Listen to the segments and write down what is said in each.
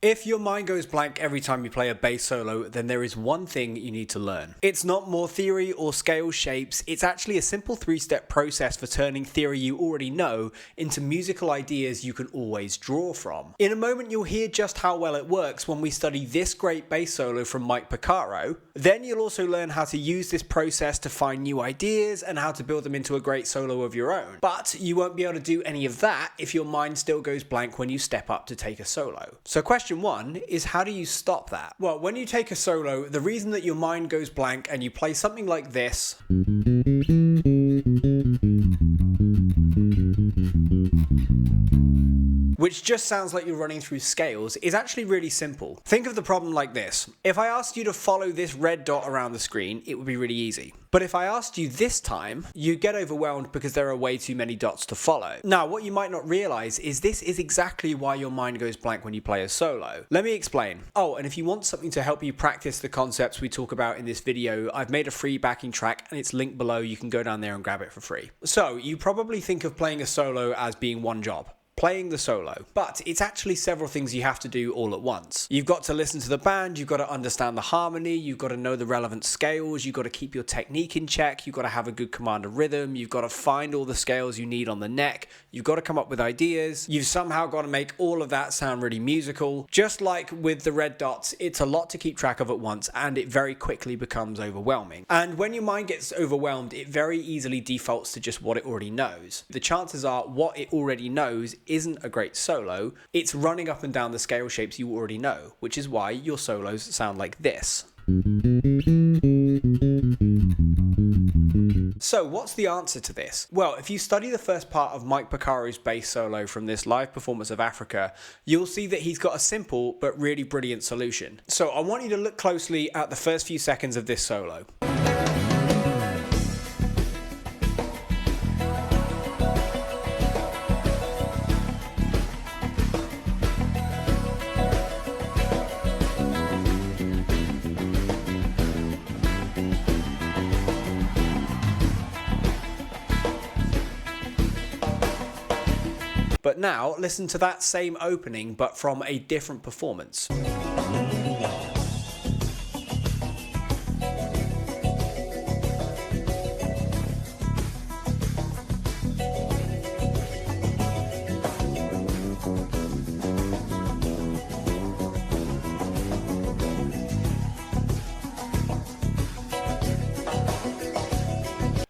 If your mind goes blank every time you play a bass solo, then there is one thing you need to learn. It's not more theory or scale shapes, it's actually a simple 3-step process for turning theory you already know into musical ideas you can always draw from. In a moment you'll hear just how well it works when we study this great bass solo from Mike Porcaro. Then you'll also learn how to use this process to find new ideas and how to build them into a great solo of your own. But you won't be able to do any of that if your mind still goes blank when you step up to take a solo. So question one is, how do you stop that? Well, when you take a solo, the reason that your mind goes blank and you play something like this, which just sounds like you're running through scales, is actually really simple. Think of the problem like this. If I asked you to follow this red dot around the screen, it would be really easy. But if I asked you this time, you'd get overwhelmed because there are way too many dots to follow. Now, what you might not realize is this is exactly why your mind goes blank when you play a solo. Let me explain. Oh, and if you want something to help you practice the concepts we talk about in this video, I've made a free backing track and it's linked below. You can go down there and grab it for free. So you probably think of playing a solo as being one job. Playing the solo. But it's actually several things you have to do all at once. You've got to listen to the band, you've got to understand the harmony, you've got to know the relevant scales, you've got to keep your technique in check, you've got to have a good command of rhythm, you've got to find all the scales you need on the neck, you've got to come up with ideas, you've somehow got to make all of that sound really musical. Just like with the red dots, it's a lot to keep track of at once and it very quickly becomes overwhelming. And when your mind gets overwhelmed, it very easily defaults to just what it already knows. The chances are what it already knows isn't a great solo, it's running up and down the scale shapes you already know, which is why your solos sound like this. So what's the answer to this? Well, if you study the first part of Mike Porcaro's bass solo from this live performance of Africa, you'll see that he's got a simple but really brilliant solution. So I want you to look closely at the first few seconds of this solo. But now, listen to that same opening, but from a different performance.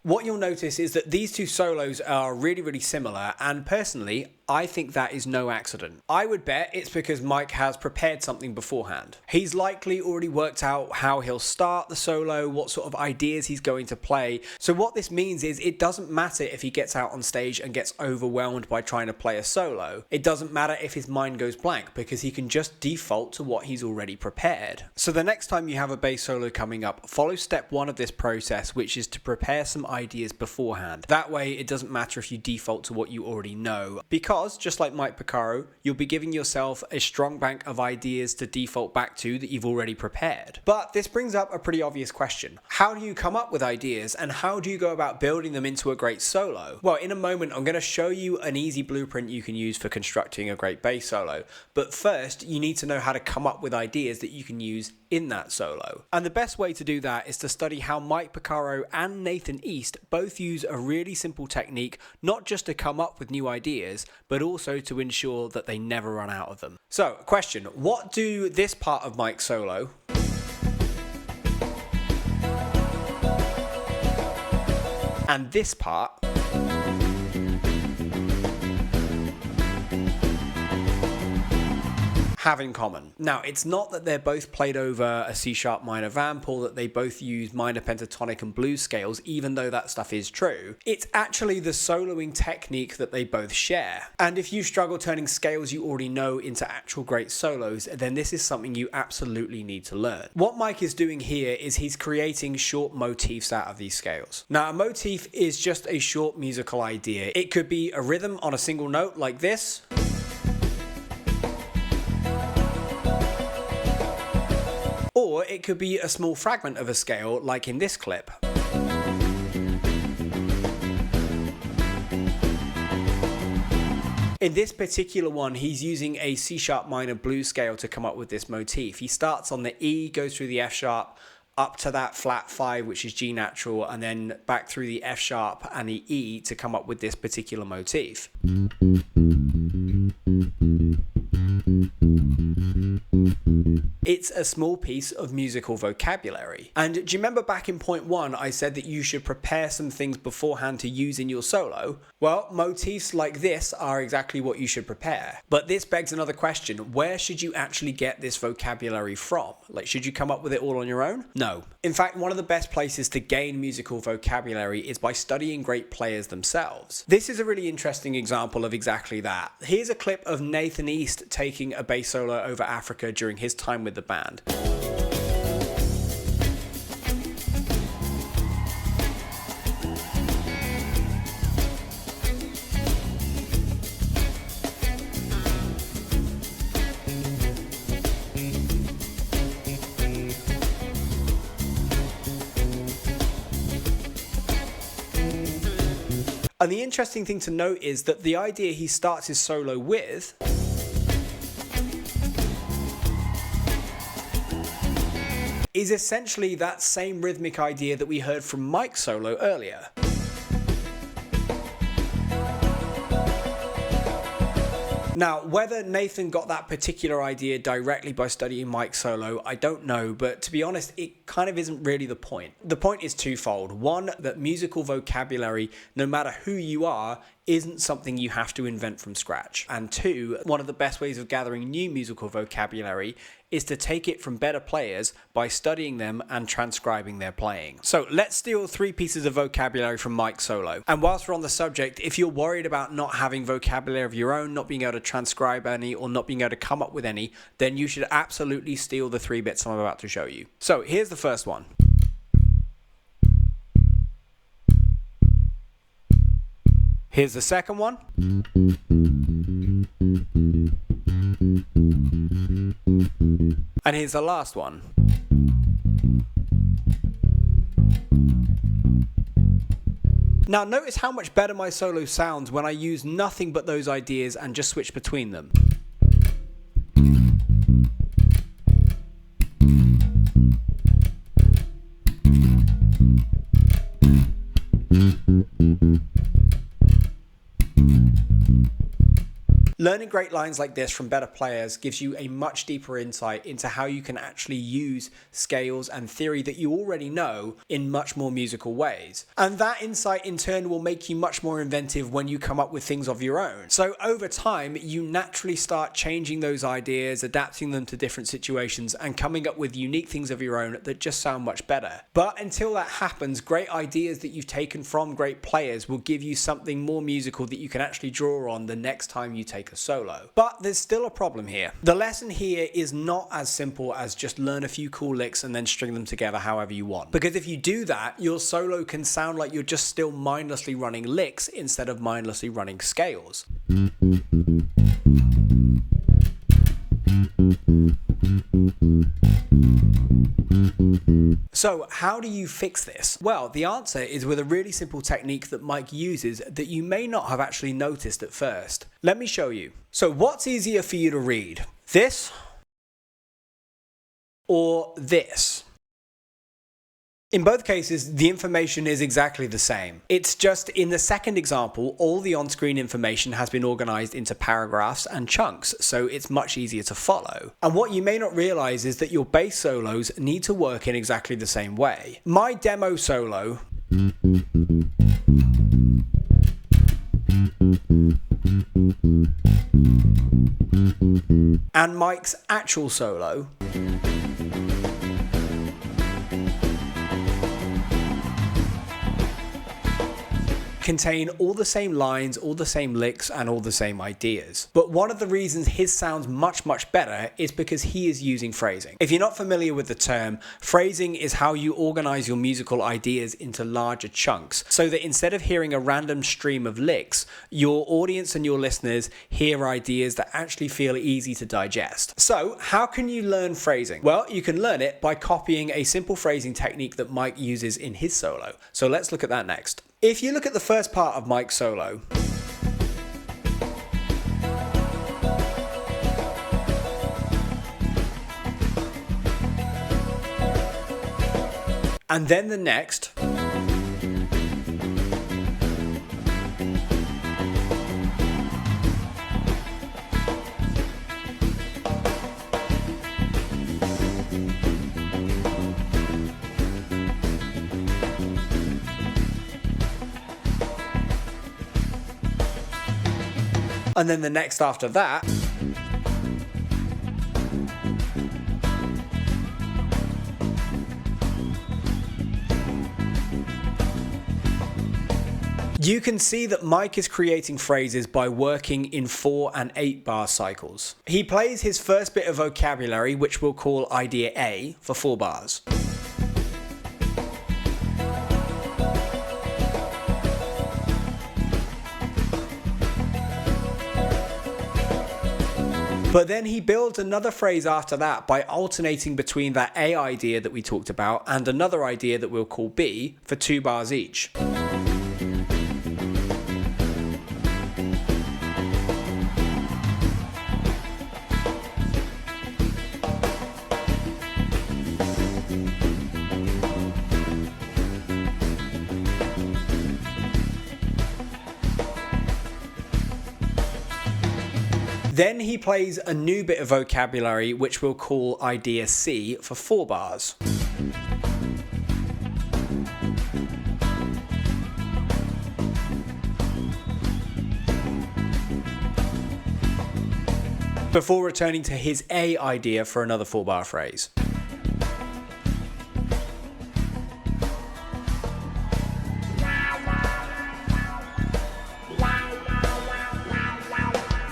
What you'll notice is that these two solos are really, really similar, and personally, I think that is no accident. I would bet it's because Mike has prepared something beforehand. He's likely already worked out how he'll start the solo, what sort of ideas he's going to play. So what this means is it doesn't matter if he gets out on stage and gets overwhelmed by trying to play a solo. It doesn't matter if his mind goes blank because he can just default to what he's already prepared. So the next time you have a bass solo coming up, follow step 1 of this process, which is to prepare some ideas beforehand. That way it doesn't matter if you default to what you already know, because just like Mike Porcaro, you'll be giving yourself a strong bank of ideas to default back to that you've already prepared. But this brings up a pretty obvious question. How do you come up with ideas and how do you go about building them into a great solo? Well, in a moment I'm going to show you an easy blueprint you can use for constructing a great bass solo. But first, you need to know how to come up with ideas that you can use in that solo. And the best way to do that is to study how Mike Porcaro and Nathan East both use a really simple technique, not just to come up with new ideas, but also to ensure that they never run out of them. So, question, what do this part of Mike's solo and this part have in common? Now, it's not that they're both played over a C-sharp minor vamp or that they both use minor pentatonic and blues scales, even though that stuff is true. It's actually the soloing technique that they both share. And if you struggle turning scales you already know into actual great solos, then this is something you absolutely need to learn. What Mike is doing here is he's creating short motifs out of these scales. Now, a motif is just a short musical idea. It could be a rhythm on a single note like this, or it could be a small fragment of a scale like in this clip. In this particular one, he's using a C# minor blues scale to come up with this motif. He starts on the E, goes through the F sharp, up to that flat 5, which is G natural, and then back through the F sharp and the E to come up with this particular motif. It's a small piece of musical vocabulary. And do you remember back in point 1, I said that you should prepare some things beforehand to use in your solo? Well, motifs like this are exactly what you should prepare. But this begs another question. Where should you actually get this vocabulary from? Like, should you come up with it all on your own? No. In fact, one of the best places to gain musical vocabulary is by studying great players themselves. This is a really interesting example of exactly that. Here's a clip of Nathan East taking a bass solo over Africa during his time with the band. And the interesting thing to note is that the idea he starts his solo with is essentially that same rhythmic idea that we heard from Mike's solo earlier. Now, whether Nathan got that particular idea directly by studying Mike's solo, I don't know, but to be honest, it kind of isn't really the point. The point is twofold. One, that musical vocabulary, no matter who you are, isn't something you have to invent from scratch. And two, one of the best ways of gathering new musical vocabulary is to take it from better players by studying them and transcribing their playing. So let's steal 3 pieces of vocabulary from Mike's solo. And whilst we're on the subject, if you're worried about not having vocabulary of your own, not being able to transcribe any, or not being able to come up with any, then you should absolutely steal the 3 bits I'm about to show you. So here's the first one. Here's the second one. And here's the last one. Now notice how much better my solo sounds when I use nothing but those ideas and just switch between them. Learning great lines like this from better players gives you a much deeper insight into how you can actually use scales and theory that you already know in much more musical ways. And that insight in turn will make you much more inventive when you come up with things of your own. So over time, you naturally start changing those ideas, adapting them to different situations, and coming up with unique things of your own that just sound much better. But until that happens, great ideas that you've taken from great players will give you something more musical that you can actually draw on the next time you take a solo. But there's still a problem here. The lesson here is not as simple as just learn a few cool licks and then string them together however you want. Because if you do that, your solo can sound like you're just still mindlessly running licks instead of mindlessly running scales. So how do you fix this? Well, the answer is with a really simple technique that Mike uses that you may not have actually noticed at first. Let me show you. So what's easier for you to read? This or this? In both cases, the information is exactly the same. It's just in the second example, all the on-screen information has been organized into paragraphs and chunks, so it's much easier to follow. And what you may not realize is that your bass solos need to work in exactly the same way. My demo solo and Mike's actual solo contain all the same lines, all the same licks, and all the same ideas. But one of the reasons his sounds much better is because he is using phrasing. If you're not familiar with the term, phrasing is how you organize your musical ideas into larger chunks, so that instead of hearing a random stream of licks, your audience and your listeners hear ideas that actually feel easy to digest. So, how can you learn phrasing? Well, you can learn it by copying a simple phrasing technique that Mike uses in his solo. So let's look at that next. If you look at the first part of Mike's solo, and then the next, and then the next after that. You can see that Mike is creating phrases by working in 4 and 8 bar cycles. He plays his first bit of vocabulary, which we'll call idea A, for 4 bars. But then he builds another phrase after that by alternating between that A idea that we talked about and another idea that we'll call B for 2 bars each. Then he plays a new bit of vocabulary, which we'll call idea C for 4 bars. Before returning to his A idea for another 4 bar phrase.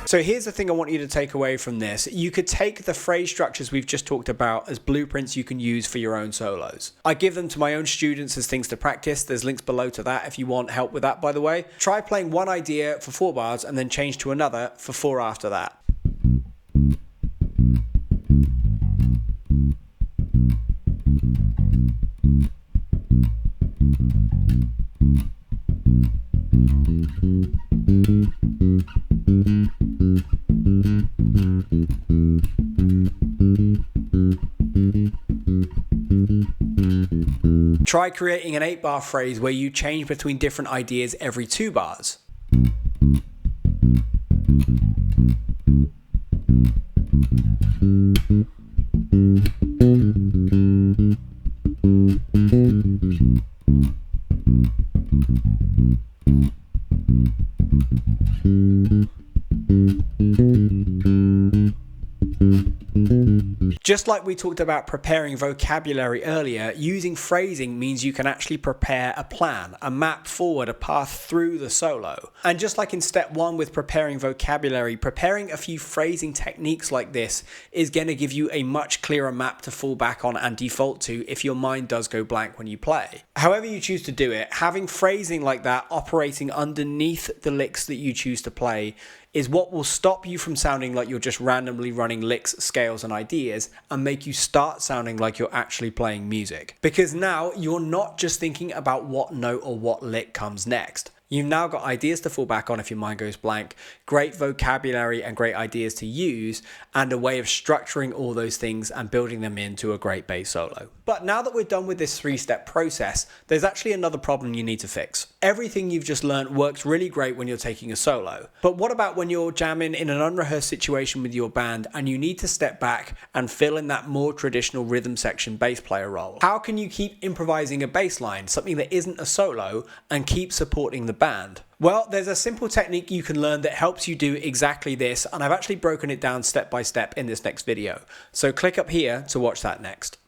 So here's the thing I want you to take away from this. You could take the phrase structures we've just talked about as blueprints you can use for your own solos. I give them to my own students as things to practice. There's links below to that if you want help with that, by the way. Try playing one idea for 4 bars and then change to another for 4 after that. Try creating an 8 bar phrase where you change between different ideas every 2 bars. Just like we talked about preparing vocabulary earlier, using phrasing means you can actually prepare a plan, a map forward, a path through the solo. And just like in step 1 with preparing vocabulary, preparing a few phrasing techniques like this is going to give you a much clearer map to fall back on and default to if your mind does go blank when you play. However you choose to do it, having phrasing like that operating underneath the licks that you choose to play is what will stop you from sounding like you're just randomly running licks, scales, and ideas and make you start sounding like you're actually playing music. Because now you're not just thinking about what note or what lick comes next. You've now got ideas to fall back on if your mind goes blank, great vocabulary and great ideas to use, and a way of structuring all those things and building them into a great bass solo. But now that we're done with this 3-step process, there's actually another problem you need to fix. Everything you've just learned works really great when you're taking a solo. But what about when you're jamming in an unrehearsed situation with your band and you need to step back and fill in that more traditional rhythm section bass player role? How can you keep improvising a bass line, something that isn't a solo, and keep supporting the band? Well, there's a simple technique you can learn that helps you do exactly this, and I've actually broken it down step by step in this next video. So click up here to watch that next.